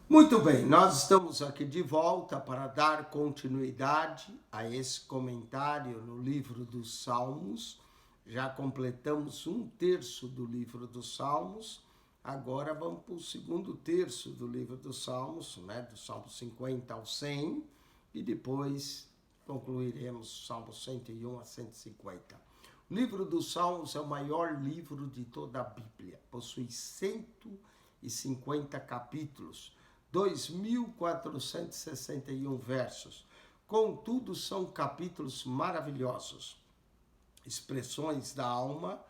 Muito bem, nós estamos aqui de volta para dar continuidade a esse comentário no livro dos Salmos. Já completamos um terço do livro dos Salmos, agora vamos para o segundo terço do livro dos Salmos, do Salmo 50 ao 100, e depois concluiremos o Salmo 101 a 150. O livro dos Salmos é o maior livro de toda a Bíblia, possui 150 capítulos, 2.461 versos. Contudo, são capítulos maravilhosos, expressões da alma,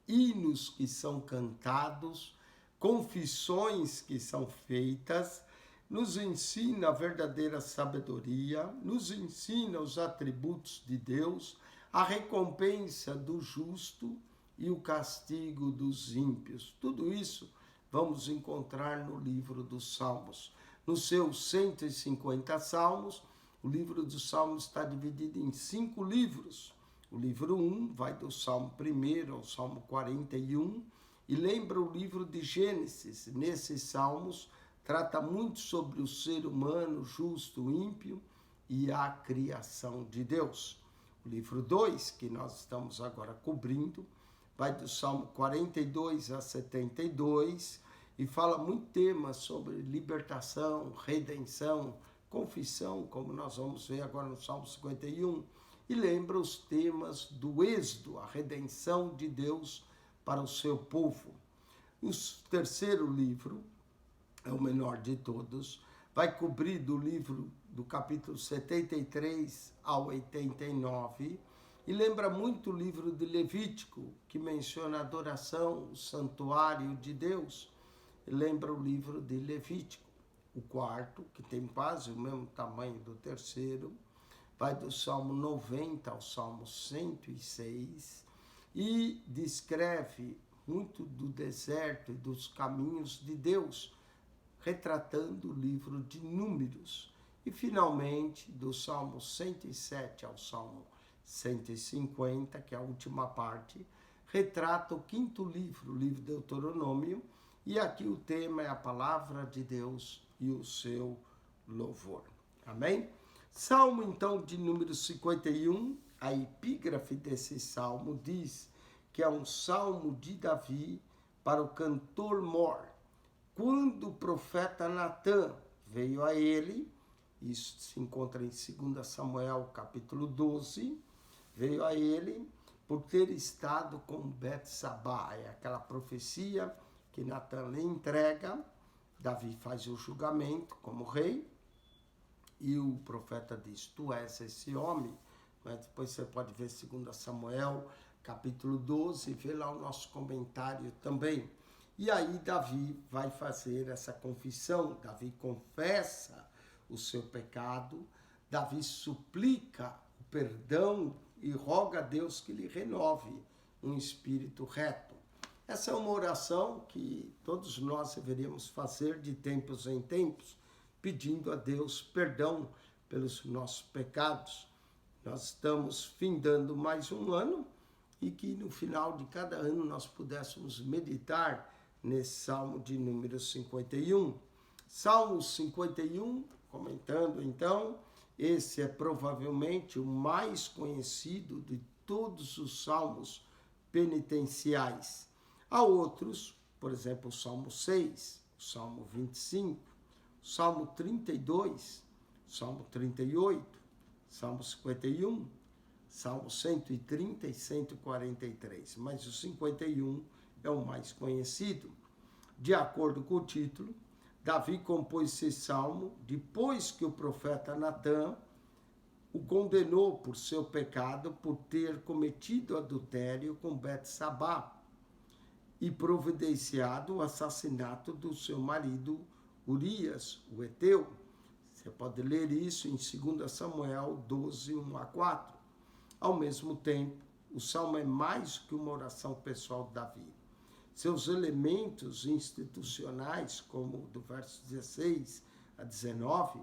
hinos que são cantados, confissões que são feitas, nos ensina a verdadeira sabedoria, nos ensina os atributos de Deus, a recompensa do justo e o castigo dos ímpios. Tudo isso vamos encontrar no livro dos Salmos. Nos seus 150 salmos, o livro dos Salmos está dividido em 5 livros. O livro 1 vai do Salmo 1 ao Salmo 41 e lembra o livro de Gênesis. Nesses salmos, trata muito sobre o ser humano justo, ímpio e a criação de Deus. O livro 2, que nós estamos agora cobrindo, vai do Salmo 42 a 72 e fala muito temas sobre libertação, redenção, confissão, como nós vamos ver agora no Salmo 51, e lembra os temas do êxodo, a redenção de Deus para o seu povo. O terceiro livro, é o menor de todos, vai cobrir do livro do capítulo 73 ao 89, e lembra muito o livro de Levítico, que menciona a adoração, o santuário de Deus. E lembra o livro de Levítico. O quarto, que tem quase o mesmo tamanho do terceiro, vai do Salmo 90 ao Salmo 106 e descreve muito do deserto e dos caminhos de Deus, retratando o livro de Números. E finalmente, do Salmo 107 ao Salmo 150, que é a última parte, retrata o quinto livro, o livro de Deuteronômio, e aqui o tema é a palavra de Deus e o seu louvor. Amém? Salmo, então, de número 51, a epígrafe desse salmo diz que é um salmo de Davi para o cantor Mor. Quando o profeta Natã veio a ele, isso se encontra em 2 Samuel, capítulo 12, veio a ele por ter estado com Betsabá, é aquela profecia que Natã lhe entrega. Davi faz o julgamento como rei, e o profeta diz, tu és esse homem. Depois você pode ver 2 Samuel, capítulo 12, e ver lá o nosso comentário também. E aí Davi vai fazer essa confissão, Davi confessa o seu pecado, Davi suplica o perdão e roga a Deus que lhe renove um espírito reto. Essa é uma oração que todos nós deveríamos fazer de tempos em tempos, pedindo a Deus perdão pelos nossos pecados. Nós estamos findando mais um ano e que no final de cada ano nós pudéssemos meditar nesse Salmo de número 51. Salmo 51, comentando então, esse é provavelmente o mais conhecido de todos os salmos penitenciais. Há outros, por exemplo, o Salmo 6, o Salmo 25, o Salmo 32, o Salmo 38, Salmo 51, Salmo 130 e 143, mas o 51 é o mais conhecido. De acordo com o título, Davi compôs esse salmo depois que o profeta Natã o condenou por seu pecado por ter cometido adultério com Betsabá e providenciado o assassinato do seu marido Urias, o Eteu. Você pode ler isso em 2 Samuel 12, 1 a 4. Ao mesmo tempo, o salmo é mais que uma oração pessoal de Davi. Seus elementos institucionais, como do verso 16 a 19,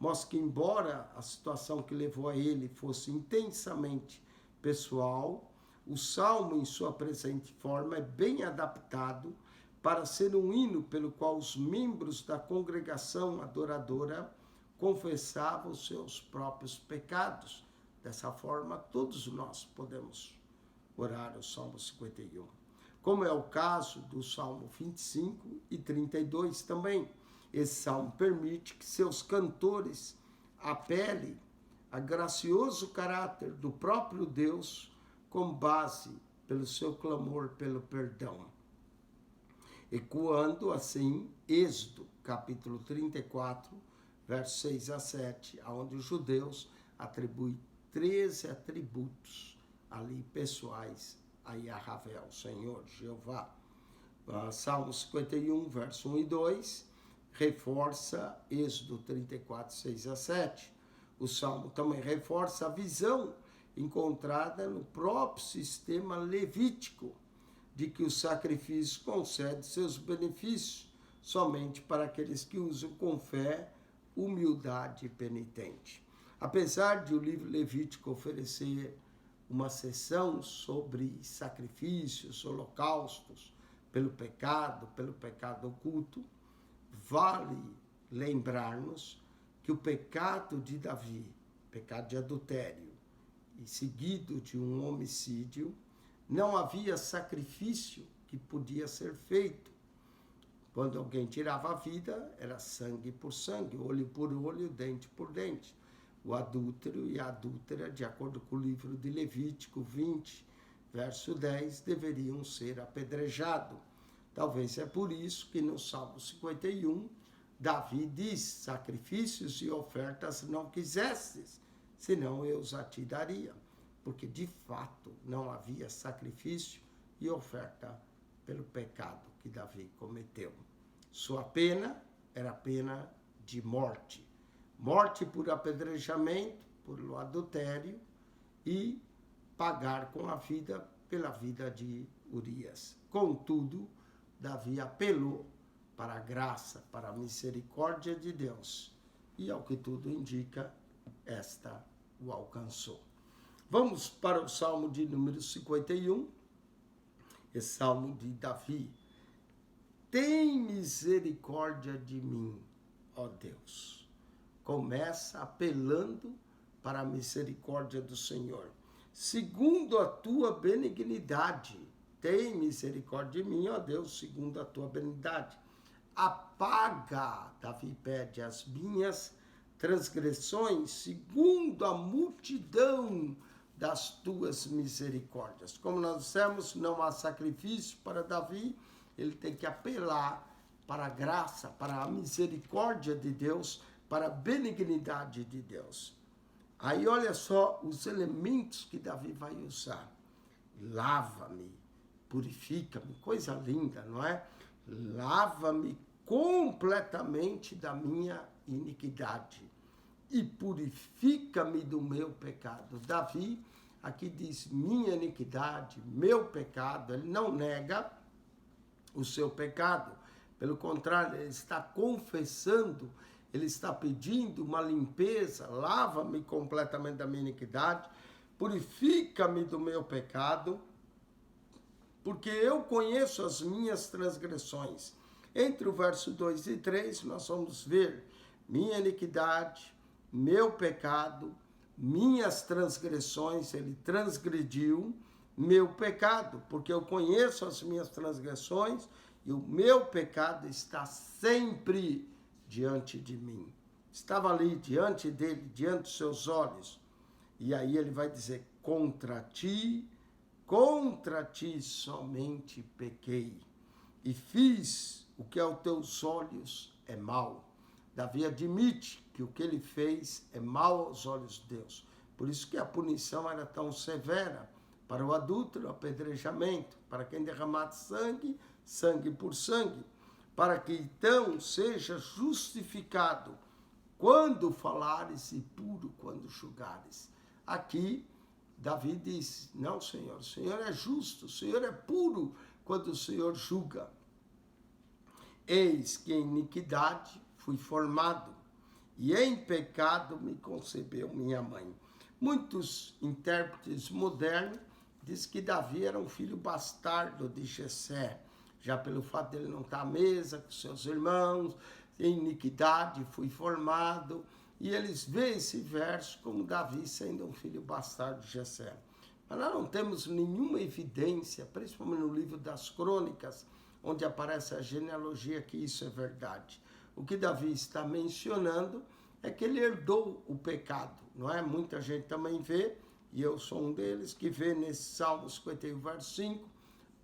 mostram que, embora a situação que levou a ele fosse intensamente pessoal, o salmo, em sua presente forma, é bem adaptado para ser um hino pelo qual os membros da congregação adoradora confessavam os seus próprios pecados. Dessa forma, todos nós podemos orar o Salmo 51. Como é o caso do Salmo 25 e 32 também. Esse salmo permite que seus cantores apelem a gracioso caráter do próprio Deus com base pelo seu clamor pelo perdão. Ecoando assim Êxodo, capítulo 34, versos 6 a 7, onde os judeus atribuem 13 atributos ali pessoais a Yahvé, o Senhor, Jeová. Salmo 51, verso 1 e 2, reforça Êxodo 34, 6 a 7. O Salmo também reforça a visão encontrada no próprio sistema levítico, de que o sacrifício concede seus benefícios somente para aqueles que usam com fé, humildade e penitente. Apesar de o livro Levítico oferecer uma seção sobre sacrifícios, holocaustos, pelo pecado oculto, vale lembrar-nos que o pecado de Davi, pecado de adultério, e seguido de um homicídio, não havia sacrifício que podia ser feito. Quando alguém tirava a vida, era sangue por sangue, olho por olho, dente por dente. O adúltero e a adúltera, de acordo com o livro de Levítico 20, verso 10, deveriam ser apedrejados. Talvez é por isso que no Salmo 51, Davi diz: sacrifícios e ofertas não quisestes, senão eu os a te daria. Porque de fato não havia sacrifício e oferta pelo pecado que Davi cometeu. Sua pena era pena de morte. Morte por apedrejamento, por adultério e pagar com a vida pela vida de Urias. Contudo, Davi apelou para a graça, para a misericórdia de Deus. E, ao que tudo indica, esta o alcançou. Vamos para o Salmo de número 51, esse Salmo de Davi. Tem misericórdia de mim, ó Deus. Começa apelando para a misericórdia do Senhor. Segundo a tua benignidade, tem misericórdia de mim, ó Deus, segundo a tua benignidade. Apaga, Davi pede, as minhas transgressões, segundo a multidão das tuas misericórdias. Como nós dissemos, não há sacrifício para Davi, ele tem que apelar para a graça, para a misericórdia de Deus, para a benignidade de Deus. Aí olha só os elementos que Davi vai usar. Lava-me, purifica-me, coisa linda, não é? Lava-me completamente da minha iniquidade e purifica-me do meu pecado. Davi aqui diz minha iniquidade, meu pecado. Ele não nega o seu pecado. Pelo contrário, ele está confessando, ele está pedindo uma limpeza. Lava-me completamente da minha iniquidade, purifica-me do meu pecado, porque eu conheço as minhas transgressões. Entre o verso 2 e 3, nós vamos ver minha iniquidade, meu pecado, minhas transgressões, ele transgrediu meu pecado, porque eu conheço as minhas transgressões e o meu pecado está sempre diante de mim. Estava ali diante dele, diante dos seus olhos. E aí ele vai dizer, contra ti somente pequei e fiz o que aos teus olhos é mal. Davi admite que o que ele fez é mal aos olhos de Deus. Por isso que a punição era tão severa para o adúltero, apedrejamento, para quem derramar sangue, sangue por sangue, para que então seja justificado quando falares e puro quando julgares. Aqui, Davi diz, não, Senhor, o Senhor é justo, o Senhor é puro quando o Senhor julga. Eis que em iniquidade fui formado, e em pecado me concebeu minha mãe. Muitos intérpretes modernos dizem que Davi era um filho bastardo de Jessé. já pelo fato dele não estar à mesa com seus irmãos, em iniquidade fui formado, e eles veem esse verso como Davi sendo um filho bastardo de Jessé. Mas nós não temos nenhuma evidência, principalmente no livro das Crônicas, onde aparece a genealogia, que isso é verdade. O que Davi está mencionando é que ele herdou o pecado, não é? Muita gente também vê, e eu sou um deles, que vê nesse Salmo 51, verso 5,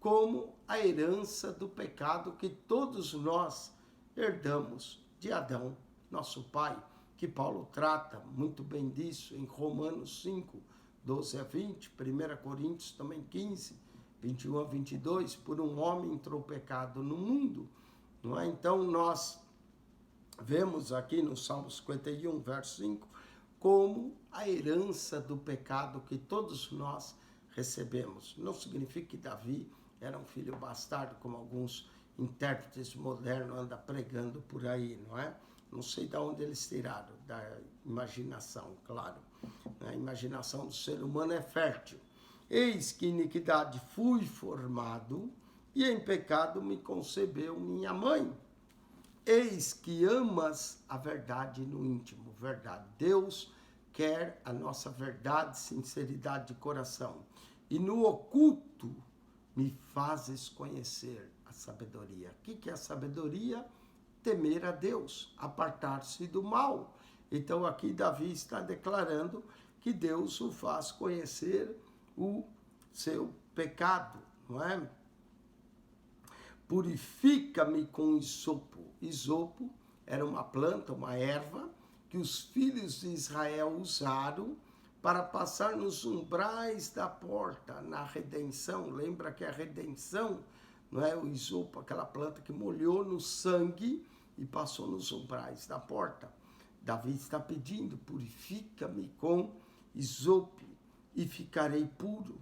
como a herança do pecado que todos nós herdamos de Adão, nosso pai, que Paulo trata muito bem disso em Romanos 5, 12 a 20, 1 Coríntios também 15, 21 a 22, por um homem entrou o pecado no mundo, não é? Então nós vemos aqui no Salmo 51, verso 5, como a herança do pecado que todos nós recebemos. Não significa que Davi era um filho bastardo, como alguns intérpretes modernos andam pregando por aí, não é? Não sei de onde eles tiraram, da imaginação, claro. A imaginação do ser humano é fértil. Eis que iniquidade fui formado, e em pecado me concebeu minha mãe. Eis que amas a verdade no íntimo, verdade. Deus quer a nossa verdade, sinceridade de coração. E no oculto me fazes conhecer a sabedoria. O que é a sabedoria? Temer a Deus, apartar-se do mal. Então aqui Davi está declarando que Deus o faz conhecer o seu pecado, não é? Purifica-me com isopo. Isopo era uma planta, uma erva, que os filhos de Israel usaram para passar nos umbrais da porta, na redenção. Lembra que a redenção, não é? O isopo, aquela planta que molhou no sangue e passou nos umbrais da porta. Davi está pedindo, purifica-me com isopo e ficarei puro.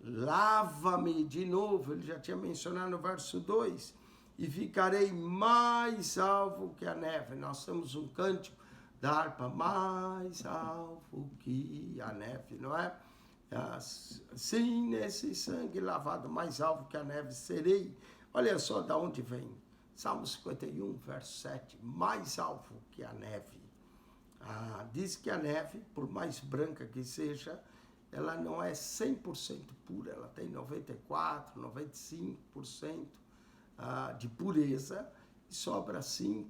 Lava-me de novo, ele já tinha mencionado no verso 2, e ficarei mais alvo que a neve. Nós temos um cântico da harpa, mais alvo que a neve, não é? Sim, nesse sangue lavado, mais alvo que a neve serei. Olha só de onde vem. Salmo 51, verso 7, mais alvo que a neve. Diz que a neve, por mais branca que seja, ela não é 100% pura, ela tem 94%, 95% de pureza e sobra 5%,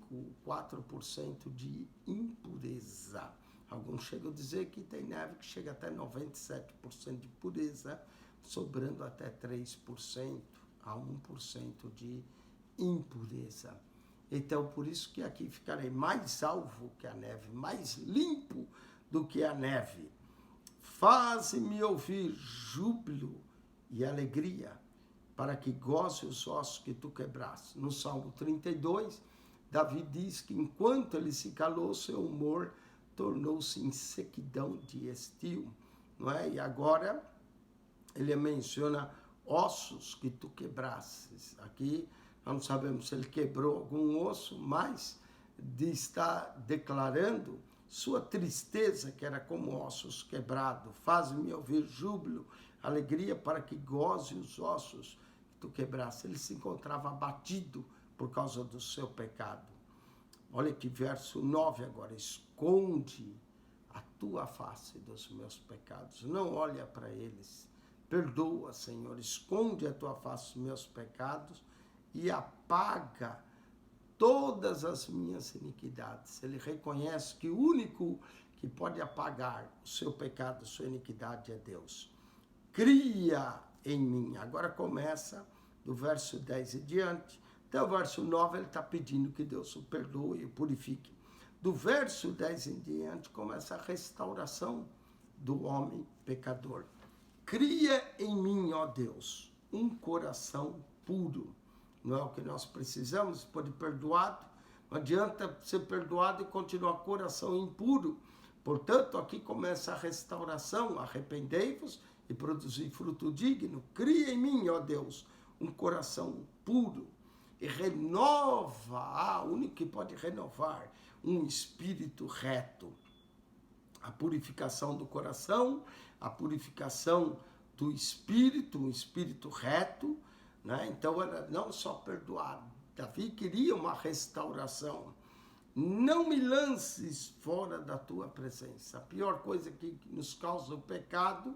4% de impureza. Alguns chegam a dizer que tem neve que chega até 97% de pureza, sobrando até 3% a 1% de impureza. Então, por isso que aqui ficarei mais alvo que a neve, mais limpo do que a neve. Faze-me ouvir júbilo e alegria, para que goze os ossos que tu quebraste. No Salmo 32, Davi diz que enquanto ele se calou, seu humor tornou-se em sequidão de estio, não é? E agora ele menciona ossos que tu quebrastes. Aqui nós não sabemos se ele quebrou algum osso, mas está declarando sua tristeza, que era como ossos quebrados. Faz-me ouvir júbilo, alegria, para que goze os ossos que tu quebraste. Ele se encontrava abatido por causa do seu pecado. Olha que verso 9 agora. Esconde a tua face dos meus pecados. Não olha para eles. Perdoa, Senhor. Esconde a tua face dos meus pecados e apaga todas as minhas iniquidades. Ele reconhece que o único que pode apagar o seu pecado, a sua iniquidade é Deus. Cria em mim. Agora começa do verso 10 e diante. Até o verso 9 ele está pedindo que Deus o perdoe e o purifique. Do verso 10 em diante começa a restauração do homem pecador. Cria em mim, ó Deus, um coração puro. Não é o que nós precisamos, pode perdoado. Não adianta ser perdoado e continuar coração impuro. Portanto, aqui começa a restauração. Arrependei-vos e produzi fruto digno. Cria em mim, ó Deus, um coração puro. E renova, o único que pode renovar, um espírito reto. A purificação do coração, a purificação do espírito, um espírito reto, né? Então era não só perdoar. Davi queria uma restauração. Não me lances fora da tua presença. A pior coisa que nos causa o pecado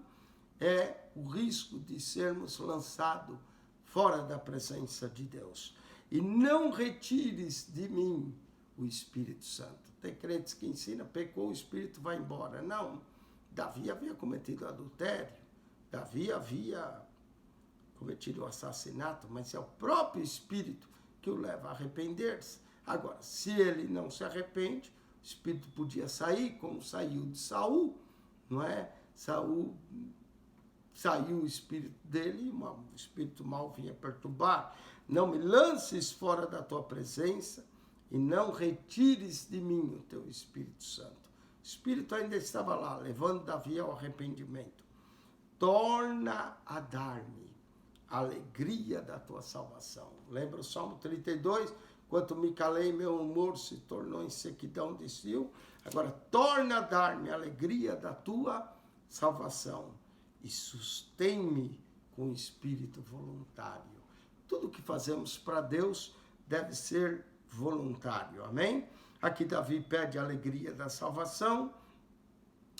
é o risco de sermos lançados fora da presença de Deus. E não retires de mim o Espírito Santo. Tem crentes que ensinam, pecou, o Espírito vai embora. Não, Davi havia cometido adultério, Davi havia cometido o assassinato, mas é o próprio Espírito que o leva a arrepender-se. Agora, se ele não se arrepende, o Espírito podia sair, como saiu de Saul, não é? Saul saiu o espírito dele, o espírito mau vinha perturbar. Não me lances fora da tua presença e não retires de mim o teu Espírito Santo. O Espírito ainda estava lá, levando Davi ao arrependimento. Torna a dar-me a alegria da tua salvação. Lembra o Salmo 32? Quanto me calei, meu humor se tornou em sequidão de cio. Agora, torna a dar-me a alegria da tua salvação e sustém-me com espírito voluntário. Tudo que fazemos para Deus deve ser voluntário, amém? Aqui Davi pede a alegria da salvação.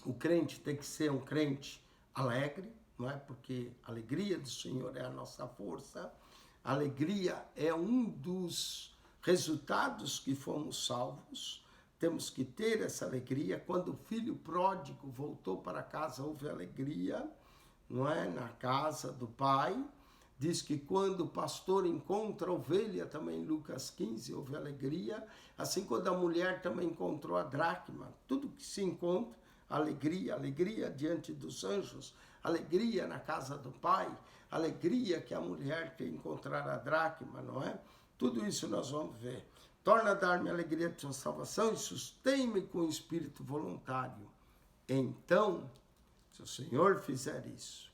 O crente tem que ser um crente alegre, não é? Porque a alegria do Senhor é a nossa força. A alegria é um dos resultados que fomos salvos. Temos que ter essa alegria. Quando o filho pródigo voltou para casa, houve alegria, não é? Na casa do pai. Diz que quando o pastor encontra a ovelha, também em Lucas 15, houve alegria. Assim, quando a mulher também encontrou a dracma, tudo que se encontra, alegria, alegria diante dos anjos, alegria na casa do pai, alegria que a mulher quer encontrar a dracma, não é? Tudo isso nós vamos ver. Torna a dar-me a alegria de tua salvação e sustém-me com o espírito voluntário. Então, se o Senhor fizer isso,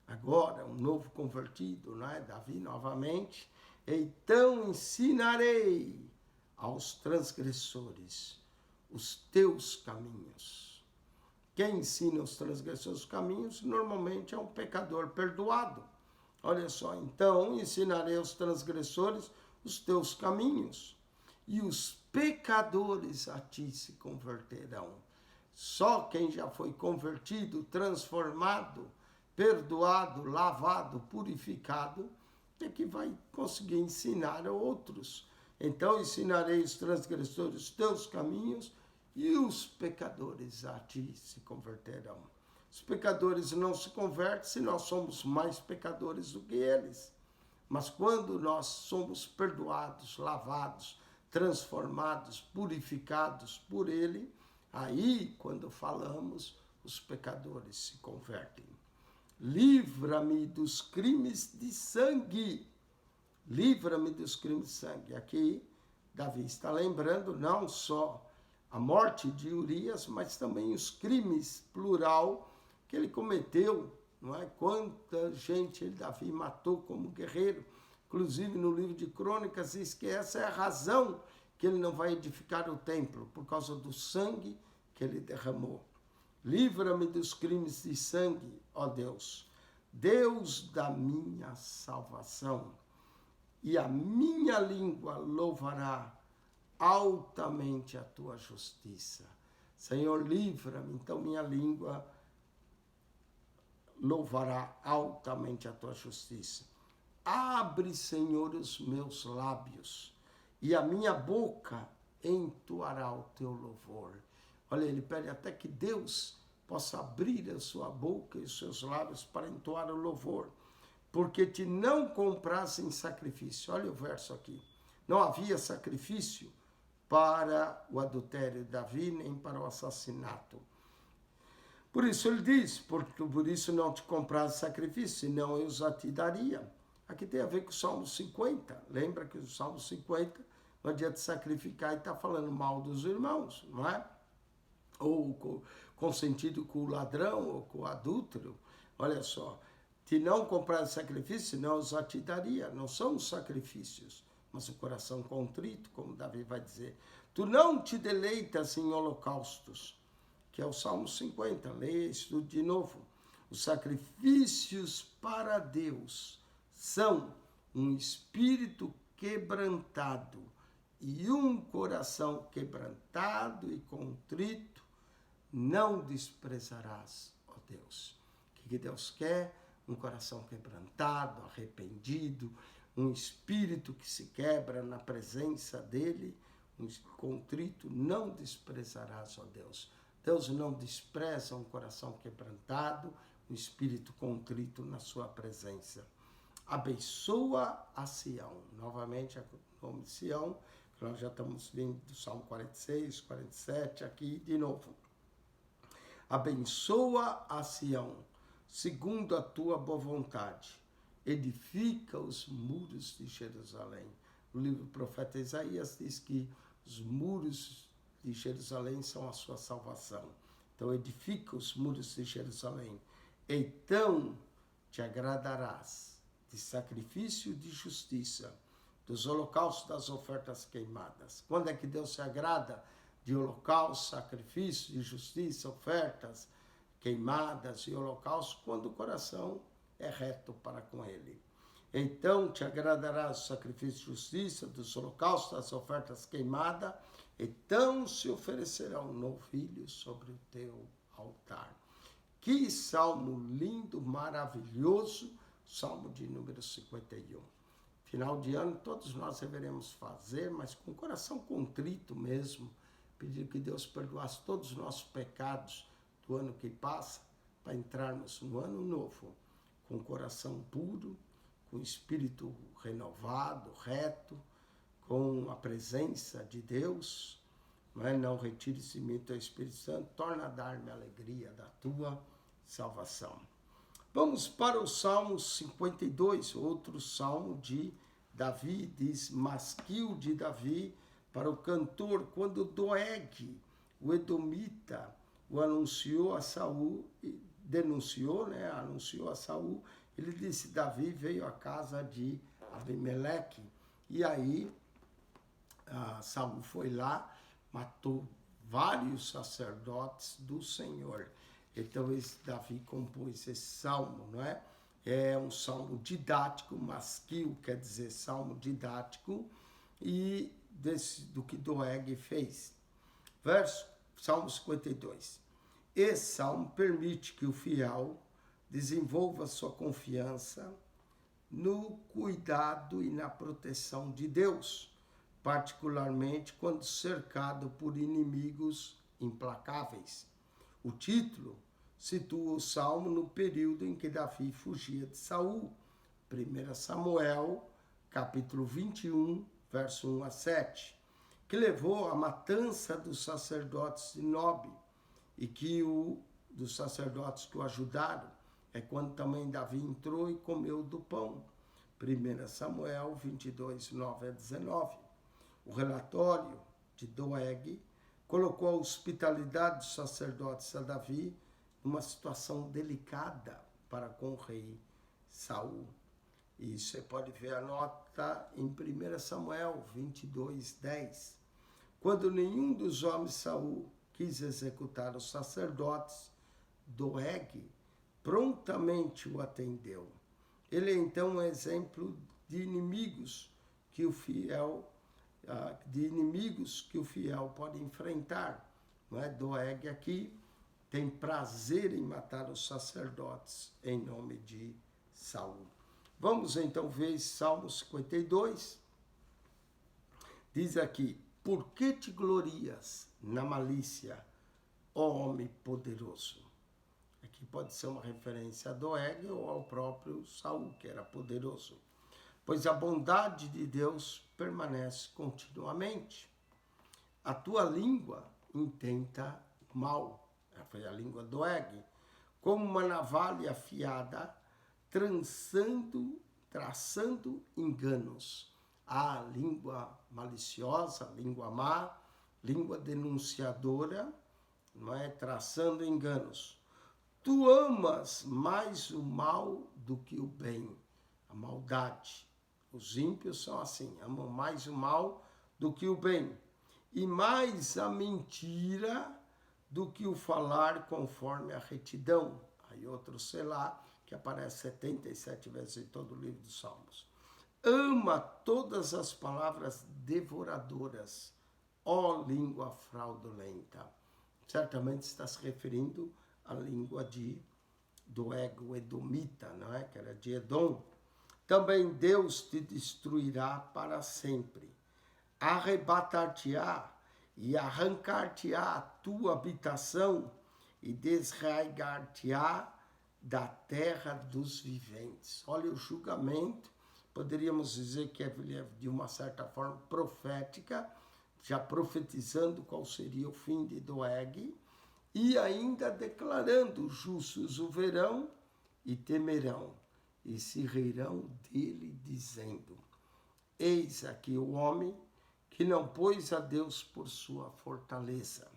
agora um novo convertido, não é? Davi novamente, então ensinarei aos transgressores os teus caminhos. Quem ensina aos transgressores os caminhos, normalmente é um pecador perdoado. Olha só, então ensinarei aos transgressores os teus caminhos, e os pecadores a ti se converterão. Só quem já foi convertido, transformado, perdoado, lavado, purificado, é que vai conseguir ensinar a outros. Então ensinarei os transgressores os teus caminhos, e os pecadores a ti se converterão. Os pecadores não se convertem se nós somos mais pecadores do que eles. Mas quando nós somos perdoados, lavados, transformados, purificados por ele, aí, quando falamos, os pecadores se convertem. Livra-me dos crimes de sangue. Livra-me dos crimes de sangue. Aqui, Davi está lembrando não só a morte de Urias, mas também os crimes, plural, que ele cometeu, não é? Quanta gente Davi matou como guerreiro. Inclusive no livro de Crônicas diz que essa é a razão que ele não vai edificar o templo, por causa do sangue que ele derramou. Livra-me dos crimes de sangue, ó Deus, Deus da minha salvação, e a minha língua louvará altamente a tua justiça. Senhor, livra-me, então minha língua louvará altamente a tua justiça. Abre, Senhor, os meus lábios, e a minha boca entoará o teu louvor. Olha, ele pede até que Deus possa abrir a sua boca e os seus lábios para entoar o louvor, porque te não comprasse em sacrifício. Olha o verso aqui. Não havia sacrifício para o adultério de Davi, nem para o assassinato. Por isso ele diz, por isso não te comprasse sacrifício, senão eu os a te daria. Aqui tem a ver com o Salmo 50. Lembra que o Salmo 50 não adianta sacrificar e está falando mal dos irmãos, não é? Ou consentido com o ladrão ou com o adúltero. Olha só, te não comprasse sacrifício, senão eu os a te daria. Não são os sacrifícios, mas o coração contrito, como Davi vai dizer. Tu não te deleitas em holocaustos, que é o Salmo 50. Leia isso de novo. Os sacrifícios para Deus são um espírito quebrantado e um coração quebrantado e contrito, não desprezarás, ó Deus. O que Deus quer? Um coração quebrantado, arrependido, um espírito que se quebra na presença dele, um contrito, não desprezarás, ó Deus. Deus não despreza um coração quebrantado, um espírito contrito na sua presença. Abençoa a Sião. Novamente, o nome de Sião, que nós já estamos vendo do Salmo 46, 47, aqui de novo. Abençoa a Sião, segundo a tua boa vontade. Edifica os muros de Jerusalém. O livro do profeta Isaías diz que os muros de Jerusalém são a sua salvação. Então, edifica os muros de Jerusalém. Então te agradarás de sacrifício de justiça, dos holocaustos, das ofertas queimadas. Quando é que Deus se agrada de holocausto, sacrifício de justiça, ofertas queimadas e holocaustos? Quando o coração é reto para com ele. Então te agradará o sacrifício de justiça, dos holocaustos, das ofertas queimadas, então se oferecerão novilhos sobre o teu altar. Que salmo lindo, maravilhoso, salmo de número 51. Final de ano, todos nós deveremos fazer, mas com o coração contrito mesmo, pedir que Deus perdoasse todos os nossos pecados do ano que passa, para entrarmos no ano novo, com o coração puro, com o espírito renovado, reto, com a presença de Deus. Não retire-se de mim teu Espírito Santo, torna a dar-me a alegria da tua salvação. Vamos para o Salmo 52, outro salmo de Davi, diz Masquil de Davi, para o cantor, quando Doeg, o edomita, o anunciou a Saul, anunciou a Saul, ele disse, Davi veio à casa de Abimeleque, e aí Saul foi lá, matou vários sacerdotes do Senhor. Então, Davi compôs esse salmo, não é? É um salmo didático, masquil quer dizer salmo didático, e do que Doeg fez. Salmo 52. Esse salmo permite que o fiel desenvolva sua confiança no cuidado e na proteção de Deus, particularmente quando cercado por inimigos implacáveis. O título situa o salmo no período em que Davi fugia de Saul. 1 Samuel, capítulo 21, verso 1 a 7, que levou à matança dos sacerdotes de Nob e dos sacerdotes que o ajudaram. É quando também Davi entrou e comeu do pão. 1 Samuel 22, 9 a 19. O relatório de Doeg colocou a hospitalidade dos sacerdotes a Davi numa situação delicada para com o rei Saul. E você pode ver a nota em 1 Samuel 22, 10. Quando nenhum dos homens de Saul quis executar os sacerdotes, Doeg prontamente o atendeu. Ele é então um exemplo de inimigos que o fiel pode enfrentar. Não é? Doeg aqui tem prazer em matar os sacerdotes em nome de Saul. Vamos então ver Salmo 52. Diz aqui, por que te glorias na malícia, ó homem poderoso? Aqui pode ser uma referência a Doeg ou ao próprio Saul, que era poderoso. Pois a bondade de Deus permanece continuamente. A tua língua intenta o mal. Foi a língua Doeg. Como uma navalha afiada, traçando enganos. A língua maliciosa, língua má, língua denunciadora, não é? Traçando enganos. Tu amas mais o mal do que o bem, a maldade. Os ímpios são assim, amam mais o mal do que o bem, e mais a mentira do que o falar conforme a retidão. Aí outro selá, que aparece 77 vezes em todo o livro dos Salmos. ama todas as palavras devoradoras, ó língua fraudulenta. Certamente está se referindo à língua do ego edomita, não é? Que era de Edom. Também Deus te destruirá para sempre. Arrebatar-te-á e arrancar-te-á a tua habitação e desraigar-te-á da terra dos viventes. Olha o julgamento, poderíamos dizer que é de uma certa forma profética, já profetizando qual seria o fim de Doeg, e ainda declarando: justos o verão e temerão, e se rirão dele, dizendo: eis aqui o homem que não pôs a Deus por sua fortaleza,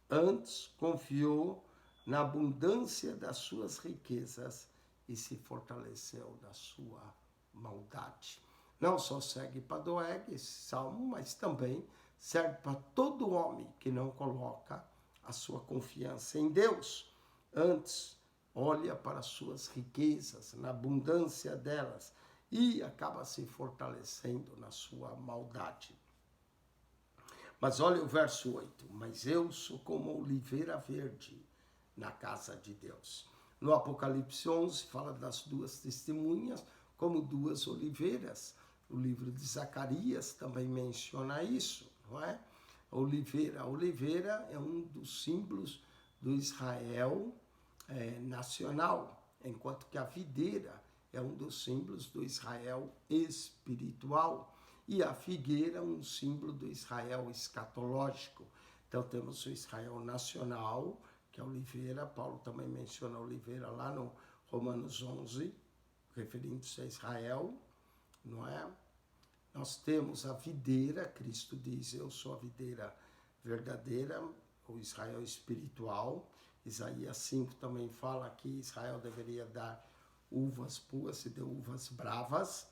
antes confiou na abundância das suas riquezas e se fortaleceu na sua maldade. Não só segue para Doeg esse salmo, mas também serve para todo homem que não coloca a sua confiança em Deus. Antes, olha para as suas riquezas, na abundância delas, e acaba se fortalecendo na sua maldade. Mas olha o verso 8. Mas eu sou como oliveira verde na casa de Deus. No Apocalipse 11 fala das duas testemunhas como duas oliveiras. O livro de Zacarias também menciona isso, não é? A oliveira é um dos símbolos do Israel nacional, enquanto que a videira é um dos símbolos do Israel espiritual. E a figueira, um símbolo do Israel escatológico. Então temos o Israel nacional, que é a oliveira. Paulo também menciona a oliveira lá no Romanos 11, referindo-se a Israel, não é? Nós temos a videira, Cristo diz: eu sou a videira verdadeira, o Israel espiritual. Isaías 5 também fala que Israel deveria dar uvas boas e deu uvas bravas,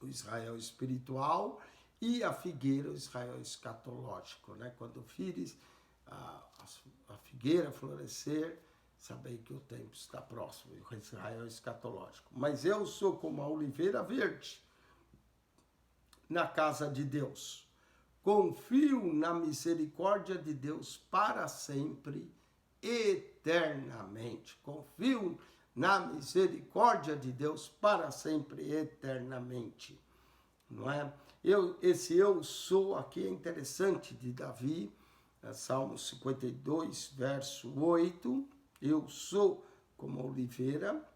o Israel espiritual, e a figueira, o Israel escatológico, né? Quando vires a figueira florescer, sabei que o tempo está próximo, o Israel escatológico. Mas eu sou como a oliveira verde na casa de Deus. Confio na misericórdia de Deus para sempre, eternamente. Confio na misericórdia de Deus para sempre, eternamente. Não é? Esse eu sou aqui é interessante de Davi, Salmo 52, verso 8. Eu sou como a oliveira.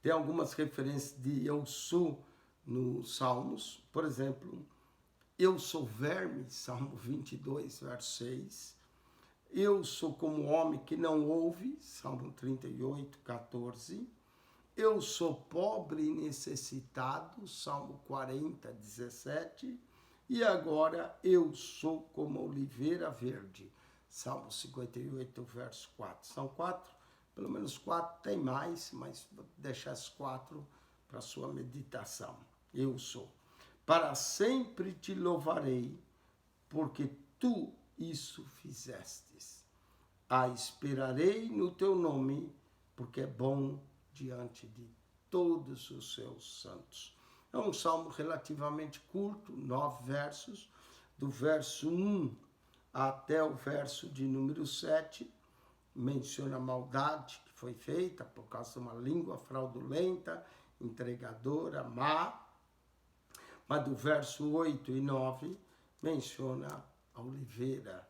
Tem algumas referências de eu sou nos Salmos. Por exemplo, eu sou verme, Salmo 22, verso 6. Eu sou como homem que não ouve, Salmo 38, 14. Eu sou pobre e necessitado, Salmo 40, 17. E agora eu sou como oliveira verde, Salmo 58, verso 4. São 4, pelo menos 4, tem mais, mas vou deixar as 4 para a sua meditação. Eu sou. Para sempre te louvarei, porque tu isso fizestes. Esperarei no teu nome, porque é bom diante de todos os seus santos. É um salmo relativamente curto, 9 versos, do verso 1 até o verso de número 7, menciona a maldade que foi feita por causa de uma língua fraudulenta, entregadora, má. Mas do verso 8 e 9, menciona a oliveira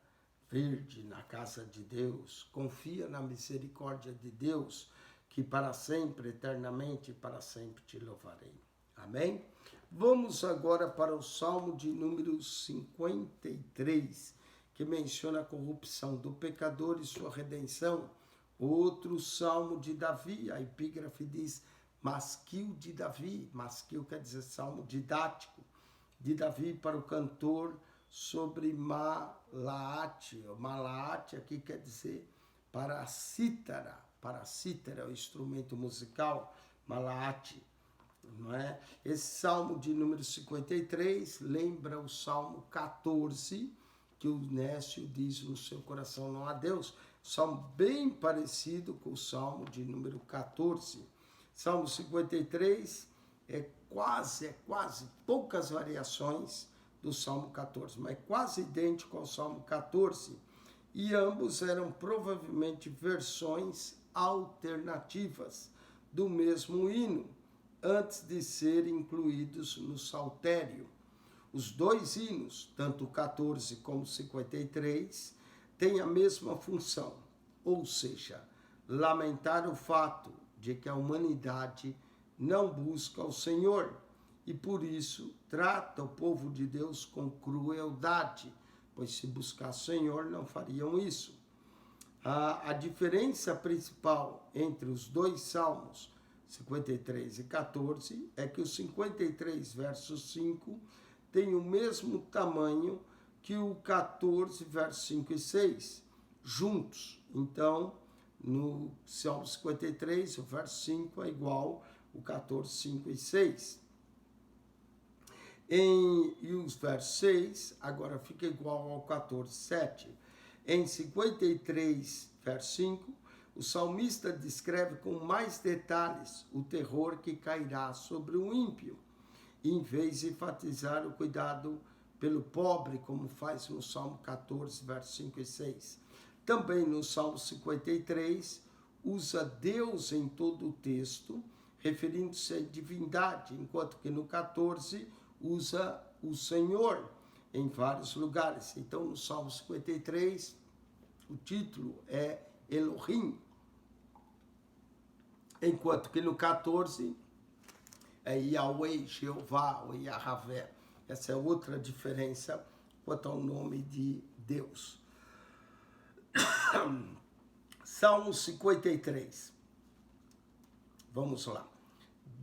verde na casa de Deus. Confia na misericórdia de Deus, que para sempre, eternamente, para sempre te louvarei. Amém? Vamos agora para o Salmo de número 53, que menciona a corrupção do pecador e sua redenção. Outro Salmo de Davi, a epígrafe diz Masquil de Davi. Masquil quer dizer salmo didático de Davi para o cantor sobre Malaate. Malaate aqui quer dizer para a cítara. Para a cítara é o instrumento musical, Malaate. Não é? Esse salmo de número 53 lembra o salmo 14, que o Nécio diz no seu coração não há Deus. Salmo bem parecido com o salmo de número 14. Salmo 53 é quase, poucas variações do Salmo 14, mas quase idêntico ao Salmo 14. E ambos eram provavelmente versões alternativas do mesmo hino, antes de serem incluídos no saltério. Os dois hinos, tanto o 14 como o 53, têm a mesma função, ou seja, lamentar o fato de que a humanidade não busca o Senhor e por isso trata o povo de Deus com crueldade, pois se buscar o Senhor não fariam isso. A diferença principal entre os dois salmos, 53 e 14, é que o 53, verso 5, tem o mesmo tamanho que o 14, verso 5 e 6, juntos. Então, no Salmo 53, o verso 5 é igual ao 14, 5 e 6. E os versos 6 agora fica igual ao 14, 7. Em 53, verso 5, o salmista descreve com mais detalhes o terror que cairá sobre o ímpio, em vez de enfatizar o cuidado pelo pobre, como faz no Salmo 14, verso 5 e 6. Também no Salmo 53, usa Deus em todo o texto, referindo-se à divindade, enquanto que no 14 usa o Senhor em vários lugares. Então, no Salmo 53, o título é Elohim, enquanto que no 14 é Yahweh, Jeová ou Yahvé. Essa é outra diferença quanto ao nome de Deus. Salmo 53. Vamos lá.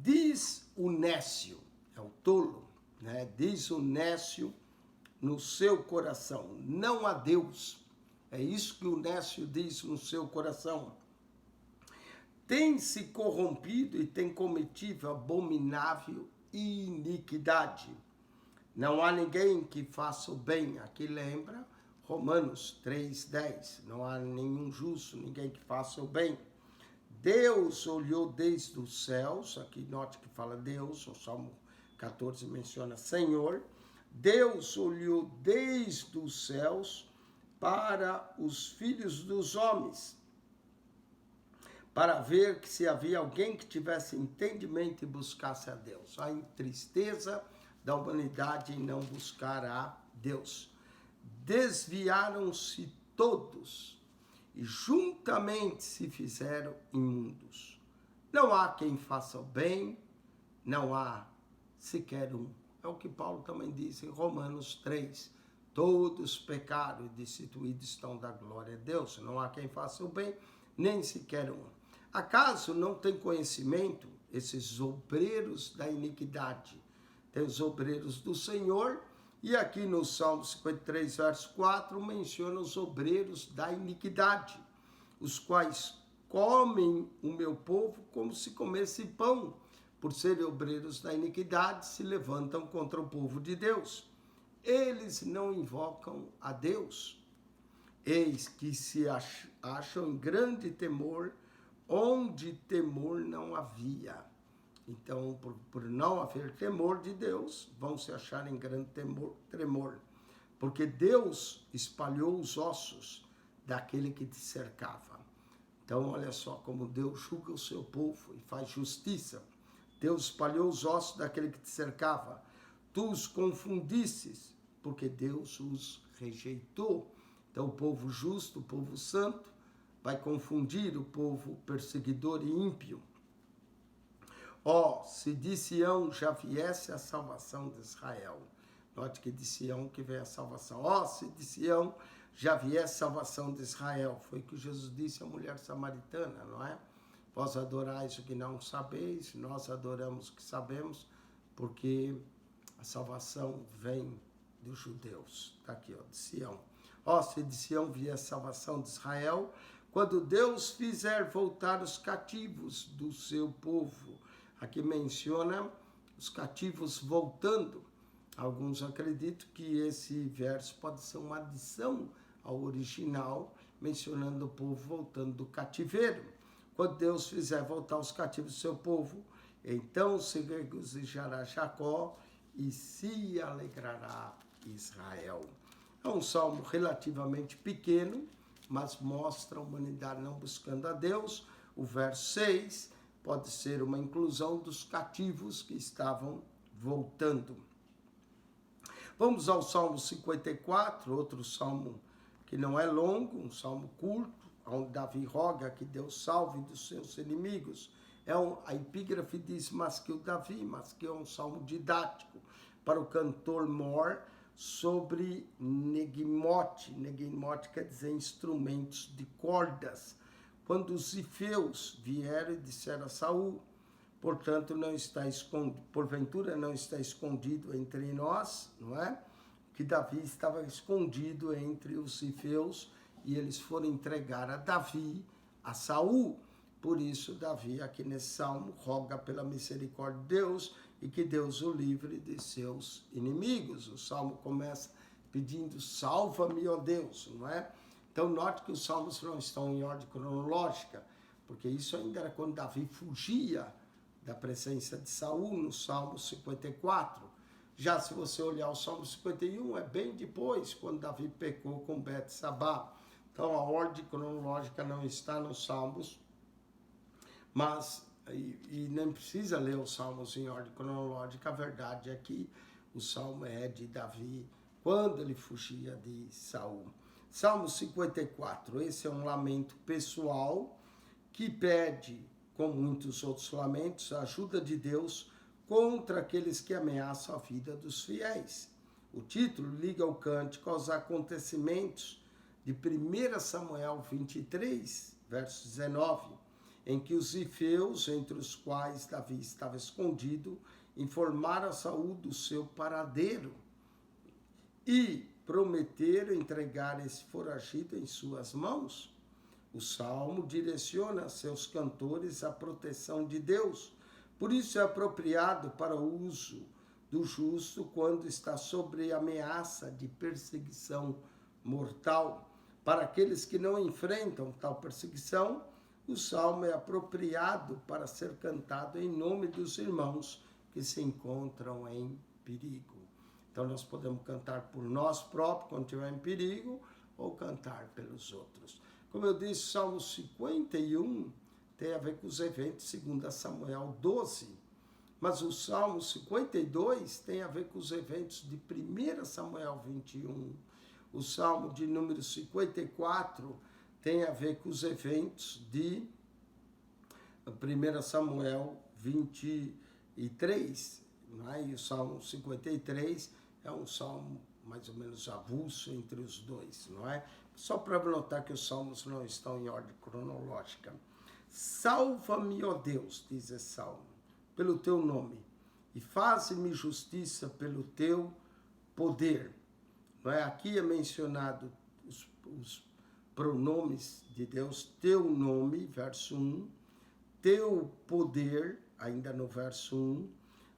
Diz o nécio, é o tolo, né? Diz o nécio no seu coração, não há Deus. É isso que o nécio diz no seu coração. Tem se corrompido e tem cometido abominável iniquidade. Não há ninguém que faça o bem. Aqui lembra Romanos 3:10. Não há nenhum justo, ninguém que faça o bem. Deus olhou desde os céus, aqui note que fala Deus, o Salmo 14 menciona Senhor. Deus olhou desde os céus para os filhos dos homens, para ver que se havia alguém que tivesse entendimento e buscasse a Deus. A tristeza da humanidade em não buscar a Deus. Desviaram-se todos e juntamente se fizeram imundos. Não há quem faça o bem, não há sequer um. É o que Paulo também diz em Romanos 3. Todos pecaram e destituídos estão da glória de Deus. Não há quem faça o bem, nem sequer um. Acaso não tem conhecimento esses obreiros da iniquidade? Tem os obreiros do Senhor, e aqui no Salmo 53, verso 4, menciona os obreiros da iniquidade, os quais comem o meu povo como se comesse pão, por serem obreiros da iniquidade, se levantam contra o povo de Deus. Eles não invocam a Deus. Eis que se acham em grande temor, onde temor não havia. Então, por não haver temor de Deus, vão se achar em grande tremor. Porque Deus espalhou os ossos daquele que te cercava. Então, olha só como Deus julga o seu povo e faz justiça. Deus espalhou os ossos daquele que te cercava. Tu os confundistes, porque Deus os rejeitou. Então, o povo justo, o povo santo, vai confundir o povo perseguidor e ímpio. Se de Sião já viesse a salvação de Israel. Note que de Sião que vem a salvação. Se de Sião já viesse a salvação de Israel. Foi o que Jesus disse à mulher samaritana, não é? Vós adorais o que não sabeis, nós adoramos o que sabemos, porque a salvação vem dos judeus. Está aqui, de Sião. Se de Sião viesse a salvação de Israel, quando Deus fizer voltar os cativos do seu povo. Aqui menciona os cativos voltando. Alguns acreditam que esse verso pode ser uma adição ao original, mencionando o povo voltando do cativeiro. Quando Deus fizer voltar os cativos do seu povo, Então se regozijará Jacó e se alegrará Israel. É um salmo relativamente pequeno, mas mostra a humanidade não buscando a Deus. O verso 6 pode ser uma inclusão dos cativos que estavam voltando. Vamos ao Salmo 54, outro salmo que não é longo, um salmo curto, onde Davi roga que Deus salve dos seus inimigos. A epígrafe diz Masquil Davi, Masquil é um salmo didático para o cantor mor sobre negimote. Negimote quer dizer instrumentos de cordas. Quando os ifeus vieram e disseram a Saul, portanto, não está escondido, porventura não está escondido entre nós, não é? Que Davi estava escondido entre os ifeus e eles foram entregar a Davi, a Saul. Por isso, Davi, aqui nesse salmo, roga pela misericórdia de Deus e que Deus o livre de seus inimigos. O salmo começa pedindo, salva-me, ó Deus, não é? Então, note que os salmos não estão em ordem cronológica, porque isso ainda era quando Davi fugia da presença de Saul, no Salmo 54. Já se você olhar o Salmo 51, é bem depois, quando Davi pecou com Betsabá. Então, a ordem cronológica não está nos Salmos, mas, e nem precisa ler os Salmos em ordem cronológica, a verdade é que o Salmo é de Davi, quando ele fugia de Saul. Salmo 54, esse é um lamento pessoal, que pede, como muitos outros lamentos, a ajuda de Deus contra aqueles que ameaçam a vida dos fiéis. O título liga o cântico aos acontecimentos de 1 Samuel 23, verso 19, em que os ifeus, entre os quais Davi estava escondido, informaram a Saul do seu paradeiro e prometeram entregar esse foragido em suas mãos. O salmo direciona seus cantores à proteção de Deus. Por isso é apropriado para o uso do justo quando está sob ameaça de perseguição mortal. Para aqueles que não enfrentam tal perseguição, o salmo é apropriado para ser cantado em nome dos irmãos que se encontram em perigo. Então nós podemos cantar por nós próprios quando estiver em perigo ou cantar pelos outros. Como eu disse, Salmo 51 tem a ver com os eventos segundo Samuel 12, mas o Salmo 52 tem a ver com os eventos de 1 Samuel 21. O Salmo de número 54 tem a ver com os eventos de 1 Samuel 23, não é? E o Salmo 53 é um salmo mais ou menos avulso entre os dois, não é? Só para notar que os salmos não estão em ordem cronológica. Salva-me, ó Deus, diz esse salmo, pelo teu nome, e faze-me justiça pelo teu poder. Não é? Aqui é mencionado os pronomes de Deus, teu nome, verso 1, teu poder, ainda no verso 1,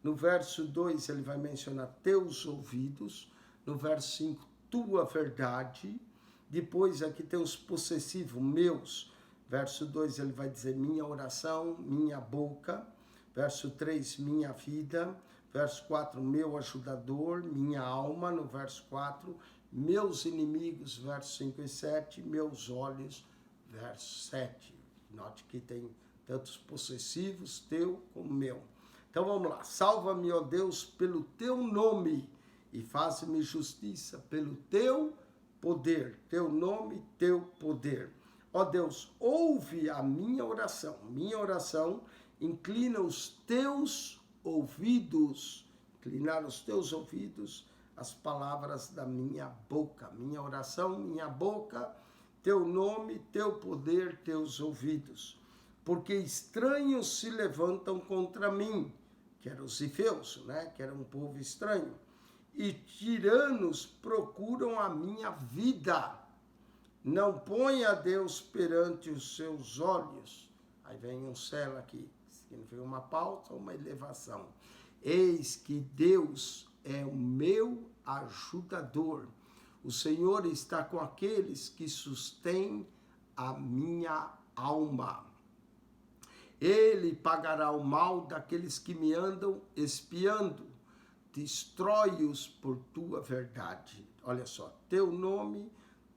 no verso 2 ele vai mencionar teus ouvidos, no verso 5, tua verdade. Depois aqui tem os possessivos, meus. Verso 2 ele vai dizer minha oração, minha boca. Verso 3, minha vida. Verso 4, meu ajudador, minha alma. No verso 4, meus inimigos. Verso 5 e 7, meus olhos. Verso 7. Note que tem tantos possessivos, teu como meu. Então vamos lá. Salva-me, ó Deus, pelo teu nome e faze-me justiça pelo teu poder, teu nome, teu poder. Ó Deus, ouve a minha oração, inclina os teus ouvidos, inclinar os teus ouvidos às palavras da minha boca, minha oração, minha boca, teu nome, teu poder, teus ouvidos. Porque estranhos se levantam contra mim, que eram os ifeus, né? Que era um povo estranho, e tiranos procuram a minha vida. Não ponha Deus perante os seus olhos. Aí vem um selo aqui, significa uma pausa, uma elevação. Eis que Deus é o meu ajudador. O Senhor está com aqueles que sustêm a minha alma. Ele pagará o mal daqueles que me andam espiando. Destrói-os por tua verdade. Olha só, teu nome,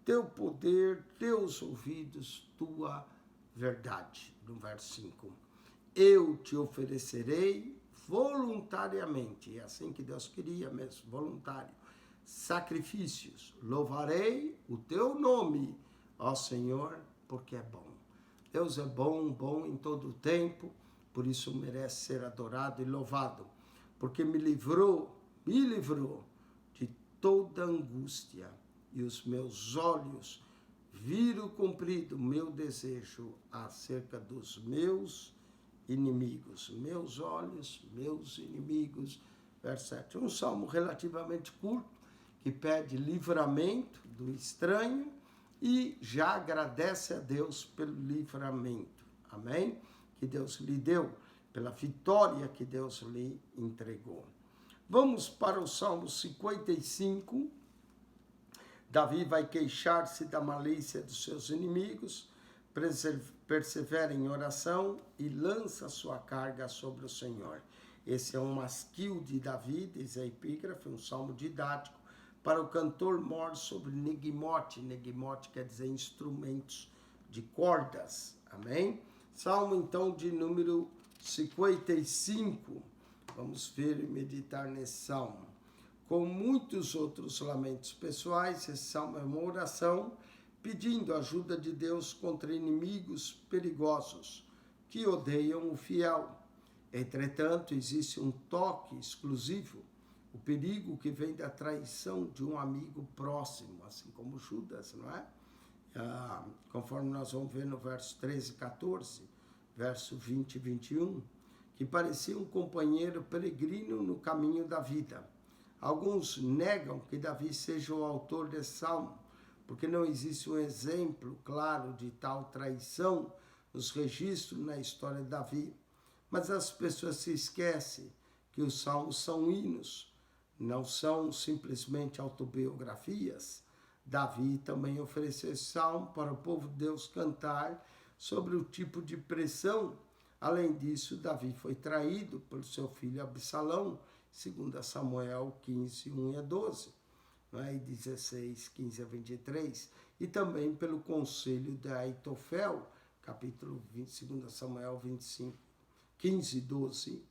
teu poder, teus ouvidos, tua verdade. No verso 5. Eu te oferecerei voluntariamente, é assim que Deus queria mesmo, voluntário, sacrifícios. Louvarei o teu nome, ó Senhor, porque é bom. Deus é bom, bom em todo o tempo, por isso merece ser adorado e louvado, porque me livrou de toda angústia, e os meus olhos viram cumprido meu desejo acerca dos meus inimigos. Meus olhos, meus inimigos. Verso 7. Um salmo relativamente curto, que pede livramento do estranho e já agradece a Deus pelo livramento. Amém? Que Deus lhe deu, pela vitória que Deus lhe entregou. Vamos para o Salmo 55. Davi vai queixar-se da malícia dos seus inimigos, persevera em oração e lança sua carga sobre o Senhor. Esse é um masquil de Davi, diz a epígrafe, um salmo didático, para o cantor mor sobre negimote. Negimote quer dizer instrumentos de cordas. Amém? Salmo, então, de número 55. Vamos ver e meditar nesse salmo. Com muitos outros lamentos pessoais, esse salmo é uma oração pedindo ajuda de Deus contra inimigos perigosos que odeiam o fiel. Entretanto, existe um toque exclusivo, o perigo que vem da traição de um amigo próximo, assim como Judas, não é? Conforme nós vamos ver no verso 13 e 14, verso 20 e 21, que parecia um companheiro peregrino no caminho da vida. Alguns negam que Davi seja o autor desse salmo, porque não existe um exemplo claro de tal traição nos registros na história de Davi. Mas as pessoas se esquecem que os salmos são hinos, não são simplesmente autobiografias. Davi também ofereceu esse salmo para o povo de Deus cantar sobre o tipo de pressão. Além disso, Davi foi traído pelo seu filho Absalão, segundo Samuel 15, 1 a 12, né? E 16, 15 a 23, e também pelo conselho de Aitofel, capítulo 20, 2 Samuel 25, 15, 12,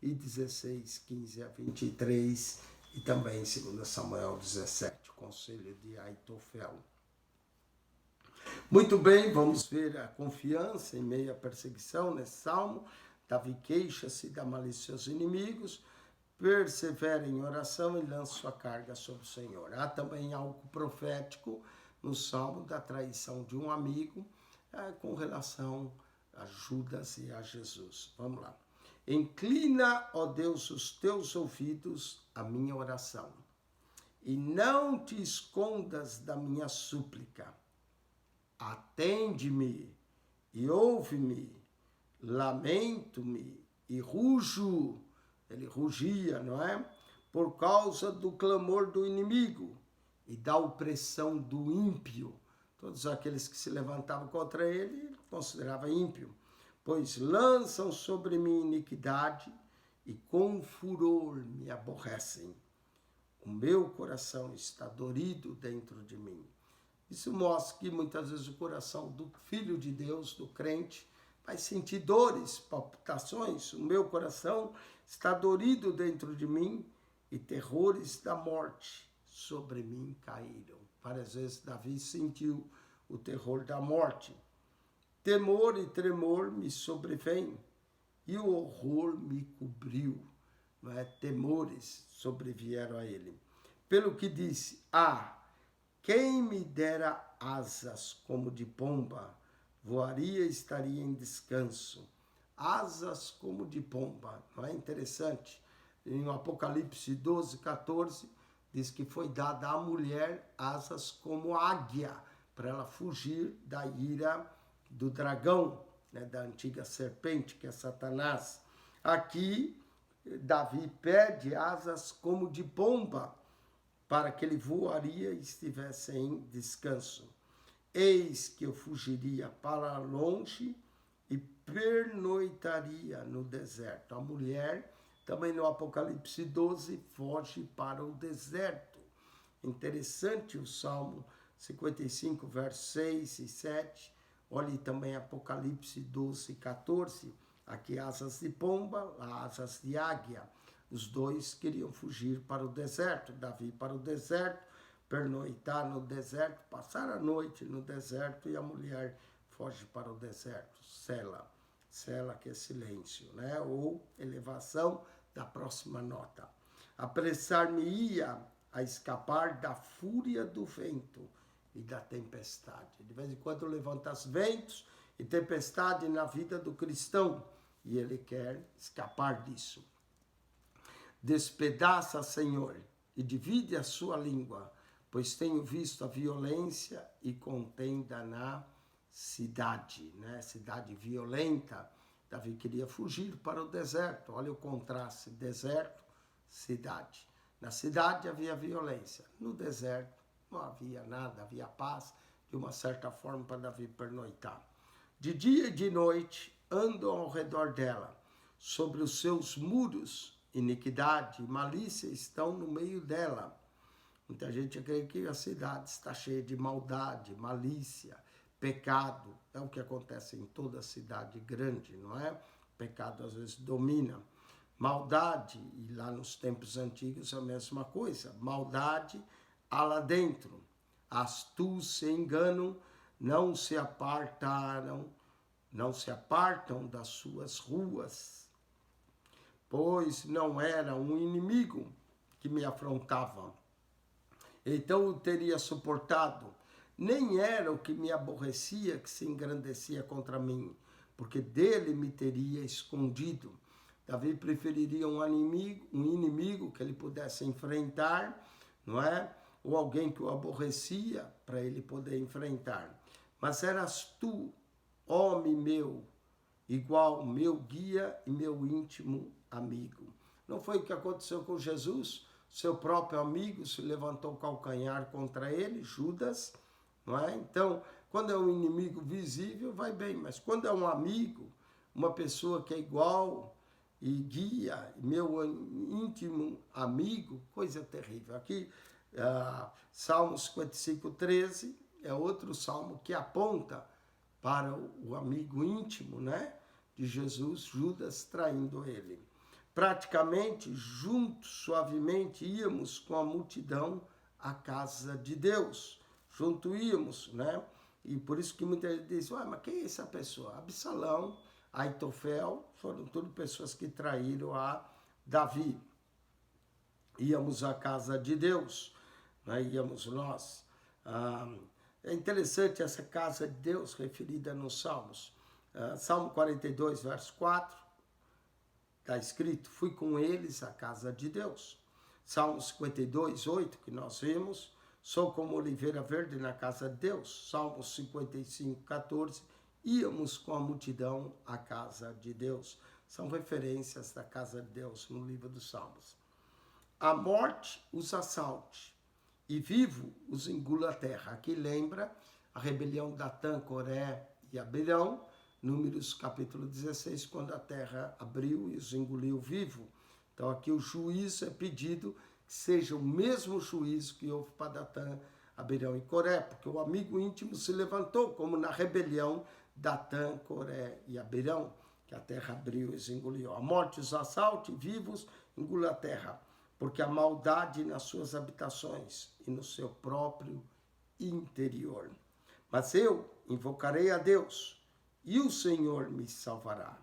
e 16, 15 a 23, e também 2 Samuel 17, o conselho de Aitofel. Muito bem, vamos ver a confiança em meio à perseguição nesse salmo. Davi queixa-se da malícia dos inimigos, persevera em oração e lança sua carga sobre o Senhor. Há também algo profético no salmo da traição de um amigo com relação a Judas e a Jesus. Vamos lá. Inclina, ó Deus, os teus ouvidos à minha oração, e não te escondas da minha súplica. Atende-me e ouve-me, lamento-me e rujo. Ele rugia, não é? Por causa do clamor do inimigo e da opressão do ímpio. Todos aqueles que se levantavam contra ele, ele considerava ímpio. Pois lançam sobre mim iniquidade e com furor me aborrecem. O meu coração está dorido dentro de mim. Isso mostra que muitas vezes o coração do filho de Deus, do crente, vai sentir dores, palpitações. O meu coração está dorido dentro de mim e terrores da morte sobre mim caíram. Várias vezes Davi sentiu o terror da morte. Temor e tremor me sobrevêm e o horror me cobriu. Não é? Temores sobrevieram a ele. Pelo que disse, quem me dera asas como de pomba, voaria e estaria em descanso. Asas como de pomba, não é interessante? Em Apocalipse 12, 14, diz que foi dada à mulher asas como águia, para ela fugir da ira do dragão, né, da antiga serpente, que é Satanás. Aqui, Davi pede asas como de pomba, para que ele voaria e estivesse em descanso. Eis que eu fugiria para longe e pernoitaria no deserto. A mulher, também no Apocalipse 12, foge para o deserto. Interessante o Salmo 55, versos 6 e 7. Olhe também Apocalipse 12, 14. Aqui asas de pomba, asas de águia. Os dois queriam fugir para o deserto. Davi para o deserto, pernoitar no deserto, passar a noite no deserto, e a mulher foge para o deserto. Sela. Sela, que é silêncio, né? Ou elevação da próxima nota. Apressar-me-ia a escapar da fúria do vento e da tempestade. De vez em quando levanta os ventos e tempestade na vida do cristão, e ele quer escapar disso. Despedaça, Senhor, e divide a sua língua, pois tenho visto a violência e contenda na cidade, né? Cidade violenta. Davi queria fugir para o deserto. Olha o contraste, deserto, cidade. Na cidade havia violência, no deserto não havia nada, havia paz, de uma certa forma, para Davi pernoitar. De dia e de noite andam ao redor dela, sobre os seus muros, iniquidade e malícia estão no meio dela. Muita gente crê que a cidade está cheia de maldade, malícia, pecado. É o que acontece em toda cidade grande, não é? O pecado às vezes domina. Maldade, e lá nos tempos antigos é a mesma coisa. Maldade há lá dentro. Astúcia e engano não se apartam das suas ruas. Pois não era um inimigo que me afrontava, então eu teria suportado. Nem era o que me aborrecia que se engrandecia contra mim, porque dele me teria escondido. Davi preferiria um inimigo que ele pudesse enfrentar, não é? Ou alguém que o aborrecia para ele poder enfrentar. Mas eras tu, homem meu, igual meu guia e meu íntimo amigo. Não foi o que aconteceu com Jesus? Seu próprio amigo se levantou o calcanhar contra ele, Judas, não é? Então, quando é um inimigo visível, vai bem, mas quando é um amigo, uma pessoa que é igual e guia, meu íntimo amigo, coisa terrível. Aqui, Salmo 55, 13, é outro salmo que aponta para o amigo íntimo, né, de Jesus, Judas, traindo ele. Praticamente, juntos, suavemente, íamos com a multidão à casa de Deus. Junto íamos, né? E por isso que muita gente diz, mas quem é essa pessoa? Absalão, Aitofel, foram tudo pessoas que traíram a Davi. Íamos à casa de Deus, né? Íamos nós. É interessante essa casa de Deus referida nos Salmos. Salmo 42, verso 4, está escrito, fui com eles à casa de Deus. Salmo 52, 8, que nós vimos, sou como oliveira verde na casa de Deus. Salmo 55, 14, íamos com a multidão à casa de Deus. São referências da casa de Deus no livro dos Salmos. A morte os assalte, e vivo os engula a terra. Aqui lembra a rebelião de Datã, Coré e Abirão, Números capítulo 16, quando a terra abriu e os engoliu vivo. Então aqui o juízo é pedido que seja o mesmo juízo que houve para Datã, Abirão e Coré, porque o amigo íntimo se levantou, como na rebelião Datã, Coré e Abirão, que a terra abriu e os engoliu. A morte os assalte, vivos engula a terra, porque a maldade nas suas habitações e no seu próprio interior. Mas eu invocarei a Deus, e o Senhor me salvará.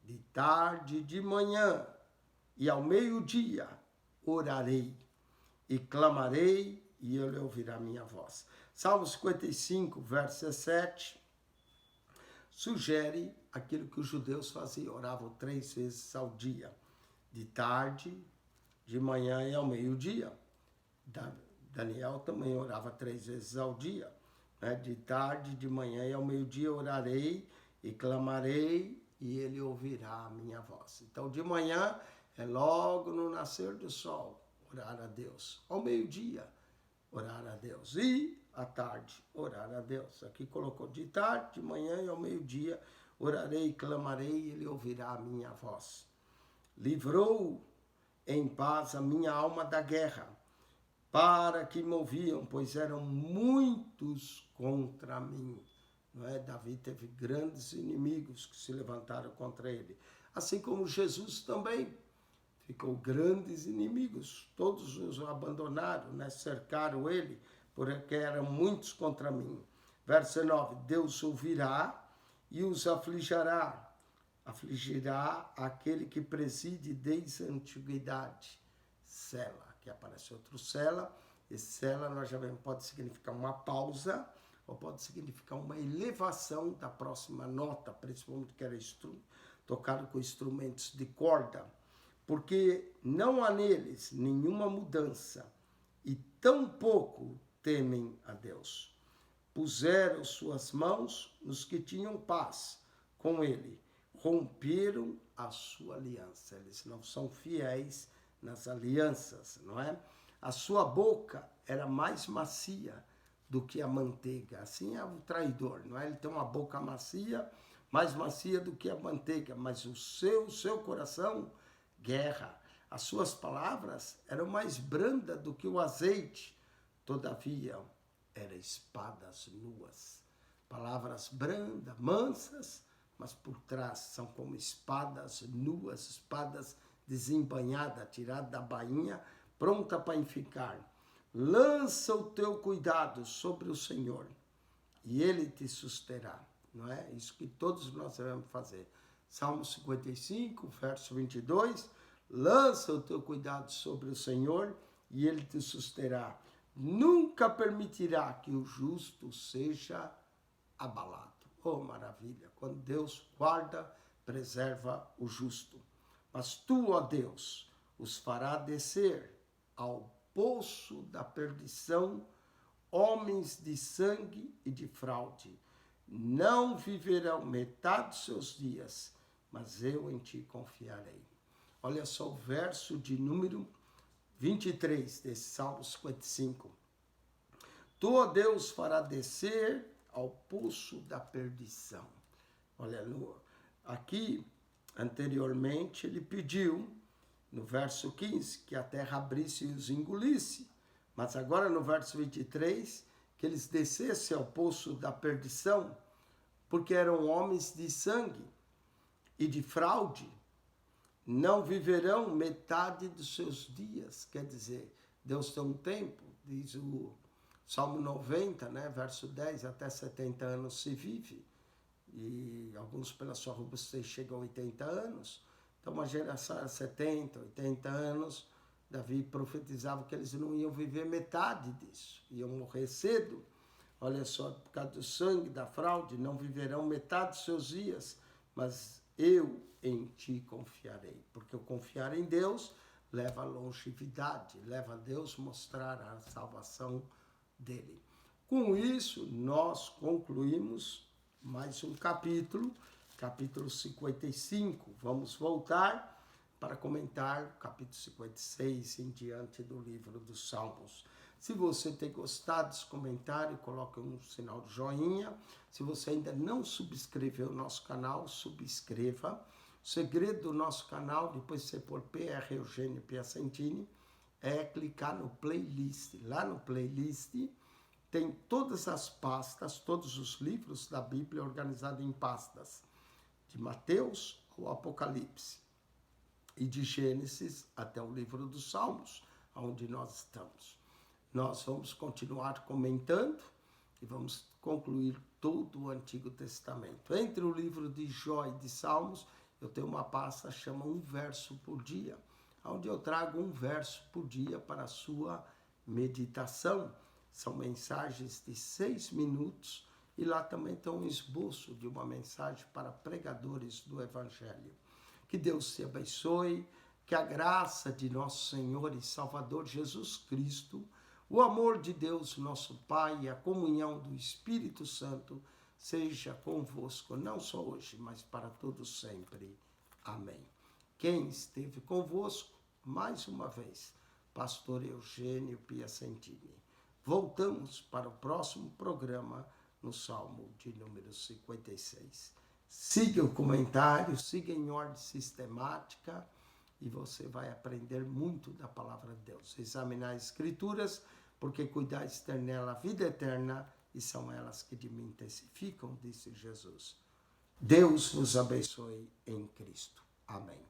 De tarde e de manhã, e ao meio-dia, orarei, e clamarei, e ele ouvirá minha voz. Salmo 55, verso 17, sugere aquilo que os judeus faziam, oravam 3 vezes ao dia, de tarde, de manhã e ao meio-dia. Daniel também orava 3 vezes ao dia. De tarde, de manhã e ao meio-dia orarei e clamarei, e ele ouvirá a minha voz. Então, de manhã é logo no nascer do sol, orar a Deus. Ao meio-dia, orar a Deus. E à tarde, orar a Deus. Aqui colocou de tarde, de manhã e ao meio-dia, orarei e clamarei, e ele ouvirá a minha voz. Livrou em paz a minha alma da guerra, para que me ouviam, pois eram muitos contra mim. Não é? Davi teve grandes inimigos que se levantaram contra ele. Assim como Jesus também ficou grandes inimigos. Todos os abandonaram, né? Cercaram ele, porque eram muitos contra mim. Verso 9, Deus ouvirá e os afligirá. Afligirá aquele que preside desde a antiguidade. Sela, aqui aparece outro Sela. Esse Sela nós já vemos, pode significar uma pausa, ou pode significar uma elevação da próxima nota, principalmente que era tocado com instrumentos de corda, porque não há neles nenhuma mudança, e tampouco temem a Deus. Puseram suas mãos nos que tinham paz com ele, romperam a sua aliança. Eles não são fiéis nas alianças, não é? A sua boca era mais macia do que a manteiga. Assim é o traidor, não é? Ele tem uma boca macia, mais macia do que a manteiga, mas o seu coração, guerra. As suas palavras eram mais brandas do que o azeite, todavia eram espadas nuas. Palavras brandas, mansas, mas por trás são como espadas nuas, espadas desembainhadas, tiradas da bainha, pronta para enficar. Lança o teu cuidado sobre o Senhor e ele te susterá. Não é? Isso que todos nós devemos fazer. Salmo 55, verso 22. Lança o teu cuidado sobre o Senhor e ele te susterá. Nunca permitirá que o justo seja abalado. Oh, maravilha! Quando Deus guarda, preserva o justo. Mas tu, ó Deus, os fará descer ao poço da perdição, homens de sangue e de fraude. Não viverão metade dos seus dias, mas eu em ti confiarei. Olha só o verso de número 23 desse Salmo 55. Tu, ó Deus, fará descer ao poço da perdição. Olha, aqui, anteriormente, ele pediu, no verso 15, que a terra abrisse e os engolisse. Mas agora, no verso 23, que eles descessem ao poço da perdição, porque eram homens de sangue e de fraude, não viverão metade dos seus dias. Quer dizer, Deus tem um tempo, diz o Salmo 90, né, verso 10, até 70 anos se vive, e alguns pela sua robustez chegam a 80 anos, então uma geração de 70, 80 anos, Davi profetizava que eles não iam viver metade disso, iam morrer cedo. Olha só, por causa do sangue, da fraude, não viverão metade dos seus dias, mas eu em ti confiarei, porque eu confiar em Deus leva a longevidade, leva a Deus mostrar a salvação dele. Com isso, nós concluímos mais um capítulo, capítulo 55. Vamos voltar para comentar o capítulo 56 em diante do livro dos Salmos. Se você tem gostado desse comentário, coloque um sinal de joinha. Se você ainda não subscreveu o nosso canal, subscreva. O segredo do nosso canal, depois de você pôr PR Eugênio Piacentini, é clicar no playlist. Lá no playlist tem todas as pastas, todos os livros da Bíblia organizados em pastas, de Mateus ao Apocalipse, e de Gênesis até o livro dos Salmos, onde nós estamos. Nós vamos continuar comentando e vamos concluir todo o Antigo Testamento. Entre o livro de Jó e de Salmos, eu tenho uma pasta chama Um Verso por Dia, onde eu trago um verso por dia para a sua meditação. São mensagens de 6 minutos e lá também tem um esboço de uma mensagem para pregadores do Evangelho. Que Deus te abençoe, que a graça de nosso Senhor e Salvador Jesus Cristo, o amor de Deus, nosso Pai, e a comunhão do Espírito Santo seja convosco, não só hoje, mas para todos sempre. Amém. Quem esteve convosco, mais uma vez, Pastor Eugênio Piacentini. voltamos para o próximo programa no Salmo de número 56. Siga o comentário, siga em ordem sistemática e você vai aprender muito da palavra de Deus. Examinar as Escrituras, porque cuidais ter nela a vida eterna e são elas que de mim testificam, disse Jesus. Deus vos abençoe em Cristo. Amém.